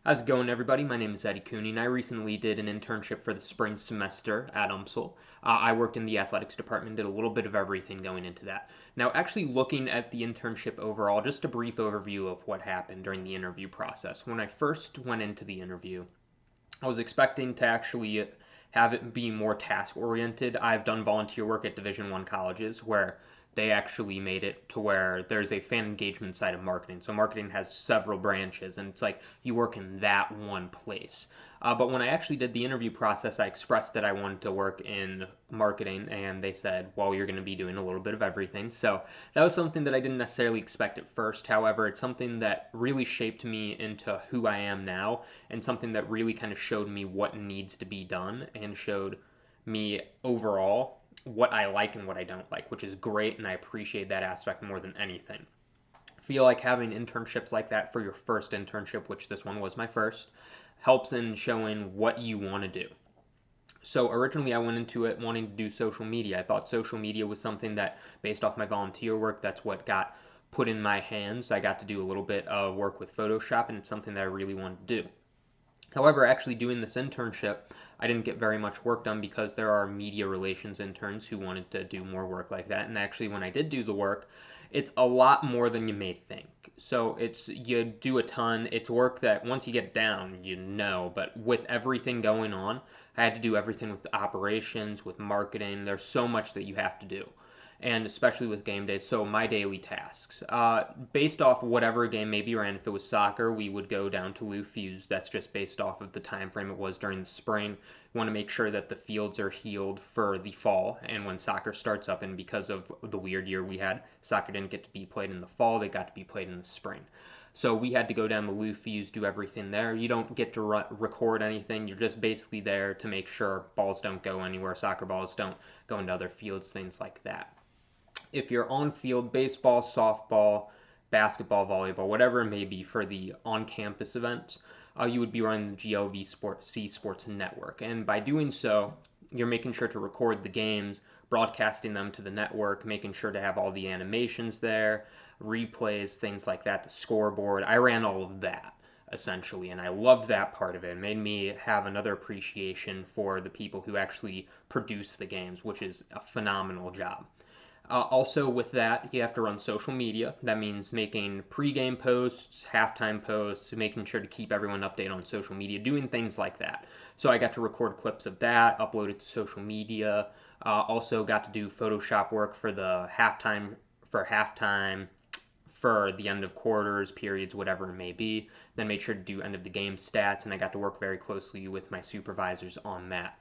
How's it going, everybody? My name is Eddie Cooney, and I recently did an internship for the spring semester at UMSL. I worked in the athletics department, did a little bit of everything going into that. Now, actually looking at the internship overall, just a brief overview of what happened during the interview process. When I first went into the interview, I was expecting to actually have it be more task oriented. I've done volunteer work at Division I colleges where they actually made it to where there's a fan engagement side of marketing. So marketing has several branches, and it's like you work in that one place. But when I actually did the interview process, I expressed that I wanted to work in marketing, and they said, well, you're going to be doing a little bit of everything. So that was something that I didn't necessarily expect at first. However, it's something that really shaped me into who I am now, and something that really kind of showed me what needs to be done and showed me overall what I like and what I don't like, which is great, and I appreciate that aspect more than anything. I feel like having internships like that for your first internship, which this one was my first, helps in showing what you want to do. So originally I went into it wanting to do social media. I thought social media was something that, based off my volunteer work, that's what got put in my hands. I got to do a little bit of work with Photoshop, and it's something that I really wanted to do. However, actually doing this internship, I didn't get very much work done because there are media relations interns who wanted to do more work like that. And actually, when I did do the work, it's a lot more than you may think. So it's you do a ton. It's work that once you get it down, you know. But with everything going on, I had to do everything with operations, with marketing. There's so much that you have to do, and especially with game days. So my daily tasks, based off whatever game maybe ran. If it was soccer, we would go down to Lou Fuse. That's just based off of the time frame it was during the spring. We want to make sure that the fields are healed for the fall and when soccer starts up. And because of the weird year we had, soccer didn't get to be played in the fall. They got to be played in the spring. So we had to go down the Lou Fuse, do everything there. You don't get to record anything. You're just basically there to make sure balls don't go anywhere, soccer balls don't go into other fields, things like that. If you're on field, baseball, softball, basketball, volleyball, whatever it may be for the on campus events, you would be running the GLV C Sports Network. And by doing so, you're making sure to record the games, broadcasting them to the network, making sure to have all the animations there, replays, things like that, the scoreboard. I ran all of that essentially, and I loved that part of it. It made me have another appreciation for the people who actually produce the games, which is a phenomenal job. Also, with that, you have to run social media. That means making pregame posts, halftime posts, making sure to keep everyone updated on social media, doing things like that. So I got to record clips of that, upload it to social media. Also got to do Photoshop work for the halftime, for the end of quarters, periods, whatever it may be. Then made sure to do end of the game stats, and I got to work very closely with my supervisors on that.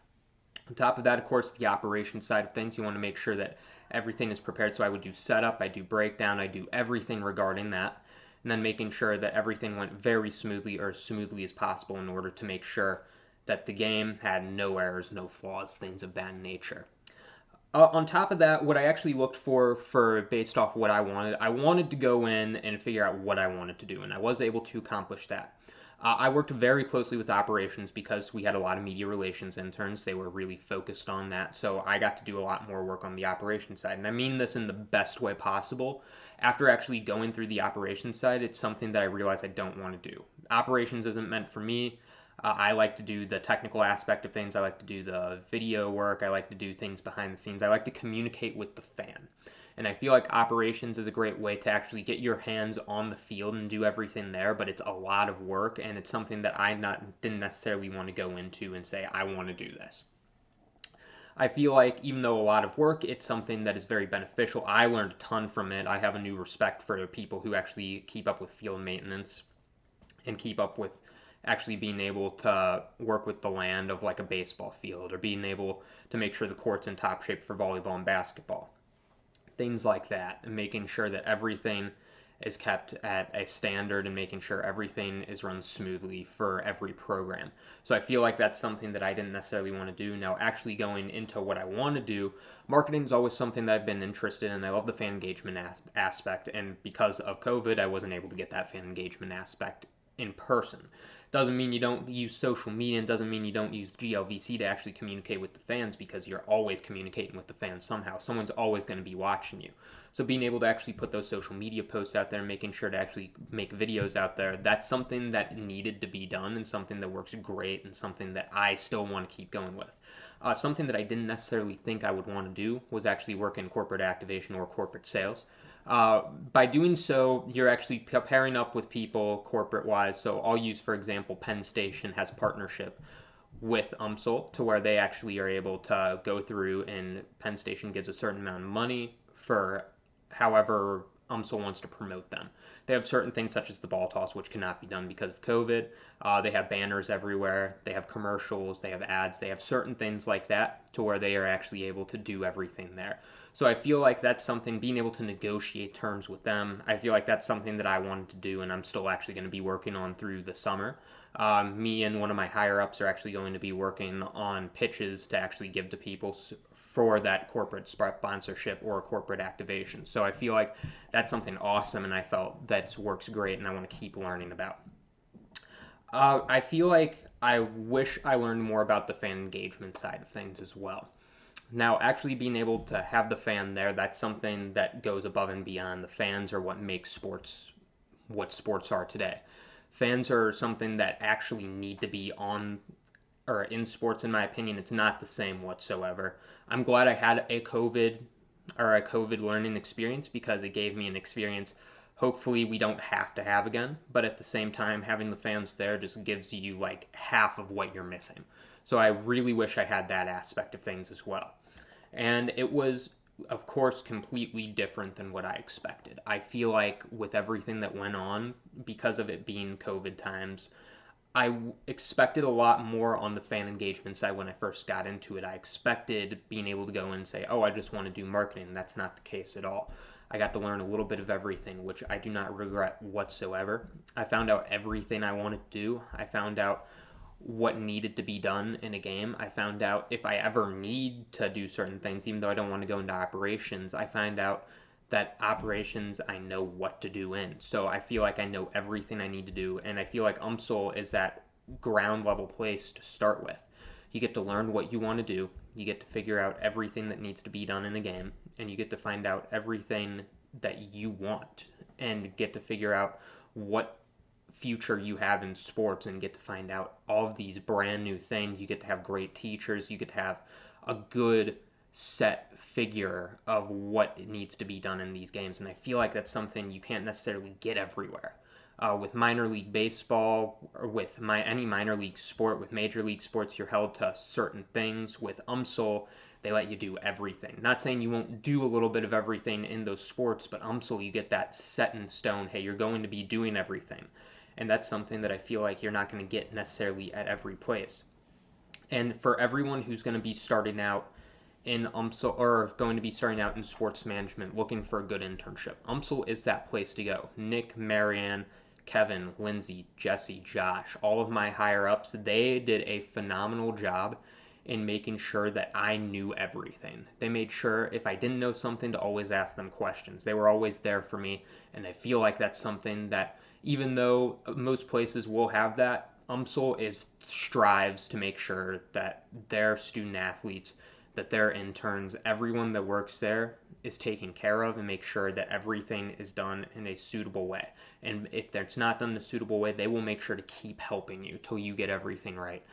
On top of that, of course, the operation side of things, you want to make sure that everything is prepared. So I would do setup, I do breakdown, I do everything regarding that, and then making sure that everything went very smoothly or as smoothly as possible in order to make sure that the game had no errors, no flaws, things of that nature. On top of that, what I actually looked for based off what I wanted to go in and figure out what I wanted to do, and I was able to accomplish that. I worked very closely with operations because we had a lot of media relations interns. They were really focused on that. So I got to do a lot more work on the operations side. And I mean this in the best way possible. After actually going through the operations side, it's something that I realized I don't want to do. Operations isn't meant for me. I like to do the technical aspect of things. I like to do the video work. I like to do things behind the scenes. I like to communicate with the fan. And I feel like operations is a great way to actually get your hands on the field and do everything there, but it's a lot of work, and it's something that didn't necessarily want to go into and say, I want to do this. I feel like even though a lot of work, it's something that is very beneficial. I learned a ton from it. I have a new respect for people who actually keep up with field maintenance and keep up with actually being able to work with the land of like a baseball field, or being able to make sure the court's in top shape for volleyball and basketball. Things like that, and making sure that everything is kept at a standard and making sure everything is run smoothly for every program. So I feel like that's something that I didn't necessarily want to do. Now, actually going into what I want to do, marketing is always something that I've been interested in. I love the fan engagement aspect, and because of COVID, I wasn't able to get that fan engagement aspect in person. Doesn't mean you don't use social media, and doesn't mean you don't use GLVC to actually communicate with the fans, because you're always communicating with the fans somehow. Someone's always going to be watching you. So being able to actually put those social media posts out there, making sure to actually make videos out there, that's something that needed to be done, and something that works great, and something that I still want to keep going with. Something that I didn't necessarily think I would want to do was actually work in corporate activation or corporate sales. By doing so, you're actually pairing up with people corporate wise. So I'll use, for example, Penn Station has a partnership with UMSL to where they actually are able to go through, and Penn Station gives a certain amount of money for however UMSL wants to promote them. They have certain things such as the ball toss, which cannot be done because of COVID. They have banners everywhere. They have commercials. They have ads. They have certain things like that to where they are actually able to do everything there. So I feel like that's something, being able to negotiate terms with them, I feel like that's something that I wanted to do, and I'm still actually going to be working on through the summer. Me and one of my higher ups are actually going to be working on pitches to actually give to people for that corporate sponsorship or corporate activation. So I feel like that's something awesome, and I felt that works great, and I want to keep learning about. I feel like I wish I learned more about the fan engagement side of things as well. Now, actually being able to have the fan there, that's something that goes above and beyond. The fans are what makes sports what sports are today. Fans are something that actually need to be on or in sports. In my opinion, it's not the same whatsoever. I'm glad I had a COVID learning experience, because it gave me an experience hopefully we don't have to have again. But at the same time, having the fans there just gives you like half of what you're missing. So I really wish I had that aspect of things as well. And it was, of course, completely different than what I expected. I feel like with everything that went on, because of it being COVID times, I expected a lot more on the fan engagement side when I first got into it. I expected being able to go and say, oh, I just want to do marketing. That's not the case at all. I got to learn a little bit of everything, which I do not regret whatsoever. I found out everything I wanted to do. I found out what needed to be done in a game. I found out if I ever need to do certain things, even though I don't want to go into operations, I find out that operations I know what to do in. So I feel like I know everything I need to do, and I feel like UMSL is that ground level place to start with. You get to learn what you want to do, you get to figure out everything that needs to be done in a game, and you get to find out everything that you want, and get to figure out what future you have in sports, and get to find out all of these brand new things. You get to have great teachers, you get to have a good set figure of what needs to be done in these games, and I feel like that's something you can't necessarily get everywhere. With minor league baseball, or with any minor league sport, with major league sports, you're held to certain things. With UMSL, they let you do everything. Not saying you won't do a little bit of everything in those sports, but UMSL, you get that set in stone, hey, you're going to be doing everything. And that's something that I feel like you're not going to get necessarily at every place. And for everyone who's going to be starting out in UMSL, or going to be starting out in sports management, looking for a good internship, UMSL is that place to go. Nick, Marianne, Kevin, Lindsay, Jesse, Josh, all of my higher ups, they did a phenomenal job in making sure that I knew everything. They made sure if I didn't know something to always ask them questions. They were always there for me, and I feel like that's something that, even though most places will have that, UMSL strives to make sure that their student athletes, that their interns, everyone that works there is taken care of, and make sure that everything is done in a suitable way. And if that's not done in a suitable way, they will make sure to keep helping you till you get everything right.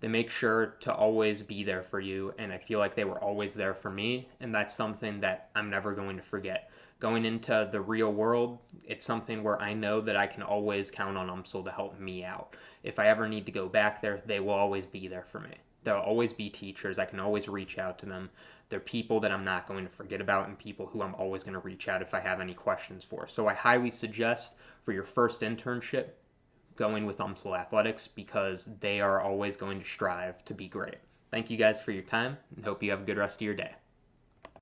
They make sure to always be there for you, and I feel like they were always there for me, and that's something that I'm never going to forget. Going into the real world, it's something where I know that I can always count on UMSL to help me out. If I ever need to go back there, they will always be there for me. There'll always be teachers. I can always reach out to them. They're people that I'm not going to forget about, and people who I'm always going to reach out if I have any questions for. So I highly suggest for your first internship, going with UMSL Athletics, because they are always going to strive to be great. Thank you guys for your time, and hope you have a good rest of your day.